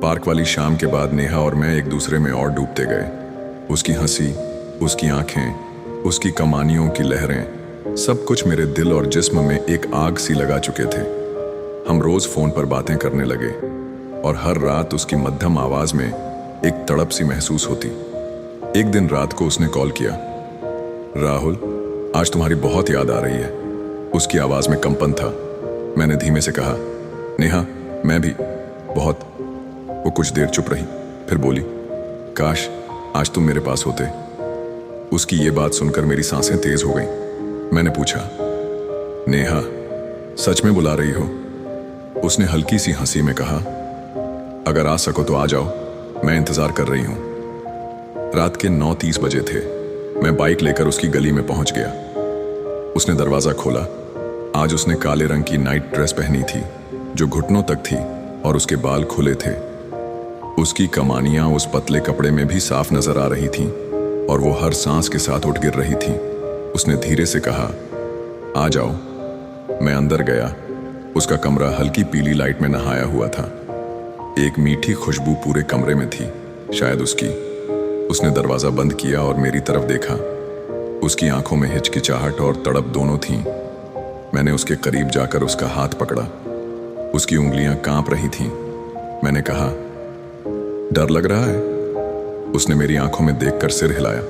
Park वाली शाम के बाद नेहा और मैं एक दूसरे में और डूबते गए। उसकी हंसी, उसकी आंखें, उसकी कमानियों की लहरें, सब कुछ मेरे दिल और जिस्म में एक आग सी लगा चुके थे। हम रोज फोन पर बातें करने लगे और हर रात उसकी मध्यम आवाज में एक तड़प सी महसूस होती। एक दिन रात को उसने कॉल किया, राहुल आज तुम्हारी बहुत याद आ रही है। उसकी आवाज में कंपन था। मैंने धीमे से कहा, नेहा मैं भी बहुत। वो कुछ देर चुप रही, फिर बोली, काश आज तुम मेरे पास होते। उसकी ये बात सुनकर मेरी सांसें तेज हो गईं। मैंने पूछा, नेहा सच में बुला रही हो? उसने हल्की सी हंसी में कहा, अगर आ सको तो आ जाओ, मैं इंतजार कर रही हूं। रात के 9:30 बजे थे। मैं बाइक लेकर उसकी गली में पहुंच गया। उसने दरवाजा खोला। आज उसने काले रंग की नाइट ड्रेस पहनी थी जो घुटनों तक थी और उसके बाल खुले थे। उसकी कमानियां उस पतले कपड़े में भी साफ नजर आ रही थीं और वो हर सांस के साथ उठ गिर रही थी। उसने धीरे से कहा, आ जाओ। मैं अंदर गया। उसका कमरा हल्की पीली लाइट में नहाया हुआ था। एक मीठी खुशबू पूरे कमरे में थी, शायद उसकी। उसने दरवाजा बंद किया और मेरी तरफ देखा। उसकी आंखों में हिचकिचाहट और तड़प दोनों थीं। मैंने उसके करीब जाकर उसका हाथ पकड़ा। उसकी उंगलियां कांप रही थीं। मैंने कहा, डर लग रहा है? उसने मेरी आंखों में देखकर सिर हिलाया।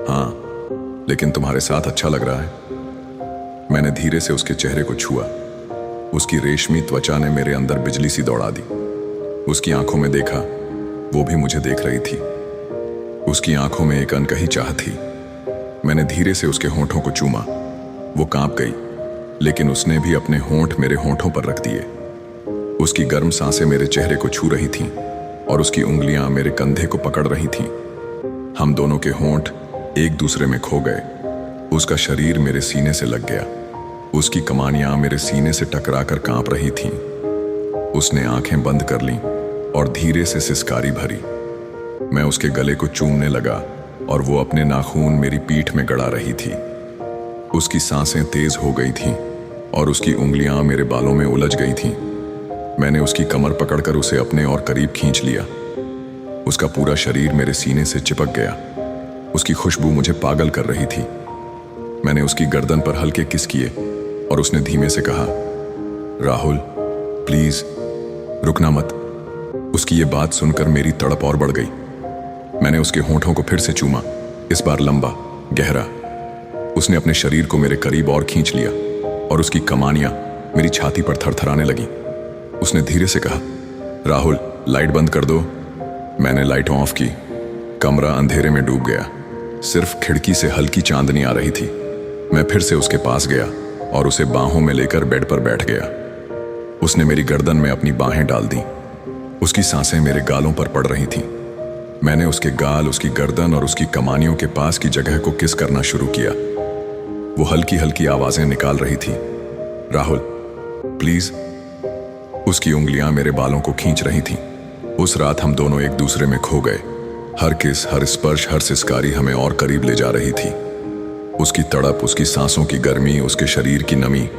हाँ, लेकिन तुम्हारे साथ अच्छा लग रहा है। मैंने धीरे से उसके चेहरे को छुआ। उसकी रेशमी त्वचा ने मेरे अंदर बिजली सी दौड़ा दी। उसकी आंखों में देखा, वो भी मुझे देख रही थी। उसकी आंखों में एक अनकही चाह थी। मैंने धीरे से उसके होंठों को चूमा। वो कांप गई, लेकिन उसने भी अपने होंठ मेरे होंठों पर रख दिए। उसकी गर्म सांसें मेरे चेहरे को छू रही थीं और उसकी उंगलियां मेरे कंधे को पकड़ रही थीं। हम दोनों के होंठ एक दूसरे में खो गए। उसका शरीर मेरे सीने से लग गया। उसकी कमानियां मेरे सीने से टकराकर कांप रही थीं। उसने आंखें बंद कर लीं और धीरे से सिसकारी भरी। मैं उसके गले को चूमने लगा और वो अपने नाखून मेरी पीठ में गड़ा रही थी। उसकी सांसें तेज हो गई थीं और उसकी उंगलियां मेरे बालों में उलझ गई थीं। मैंने उसकी कमर पकड़कर उसे अपने और करीब खींच लिया। उसका पूरा शरीर मेरे सीने से चिपक गया। उसकी खुशबू मुझे पागल कर रही थी। मैंने उसकी गर्दन पर हल्के किस किए और उसने धीमे से कहा, राहुल प्लीज रुकना मत। उसकी ये बात सुनकर मेरी तड़प और बढ़ गई। मैंने उसके होंठों को फिर से चूमा, इस बार लंबा, गहरा। उसने अपने शरीर को मेरे करीब और खींच लिया और उसकी कमानियां मेरी छाती पर थरथराने लगी। उसने धीरे से कहा, राहुल लाइट बंद कर दो। मैंने लाइट ऑफ की। कमरा अंधेरे में डूब गया। सिर्फ खिड़की से हल्की चांदनी आ रही थी। मैं फिर से उसके पास गया और उसे बाहों में लेकर बेड पर बैठ गया। उसने मेरी गर्दन में अपनी बाहें डाल दी। उसकी सांसें मेरे गालों पर पड़ रही थीं। मैंने उसके गाल, उसकी गर्दन और उसकी कमानियों के पास की जगह को किस करना शुरू किया। वो हल्की हल्की आवाजें निकाल रही थी, राहुल प्लीज। उसकी उंगलियां मेरे बालों को खींच रही थीं। उस रात हम दोनों एक दूसरे में खो गए। हर किस, हर स्पर्श, हर सिसकारी हमें और करीब ले जा रही थी। उसकी तड़प, उसकी सांसों की गर्मी, उसके शरीर की नमी,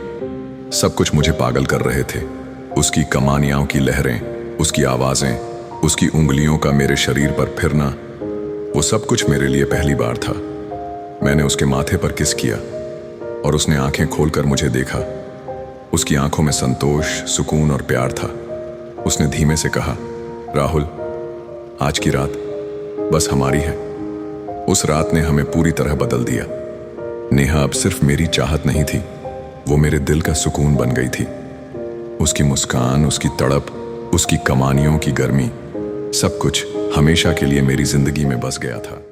सब कुछ मुझे पागल कर रहे थे। उसकी कमानियां की लहरें, उसकी आवाजें, उसकी उंगलियों का मेरे शरीर पर फिरना, वो सब कुछ मेरे लिए पहली बार था। मैंने उसके माथे पर किस किया और उसने आंखें खोलकर मुझे देखा। उसकी आंखों में संतोष, सुकून और प्यार था। उसने धीमे से कहा, राहुल आज की रात बस हमारी है। उस रात ने हमें पूरी तरह बदल दिया। नेहा अब सिर्फ मेरी चाहत नहीं थी, वो मेरे दिल का सुकून बन गई थी। उसकी मुस्कान, उसकी तड़प, उसकी कमानियों की गर्मी, सब कुछ हमेशा के लिए मेरी जिंदगी में बस गया था।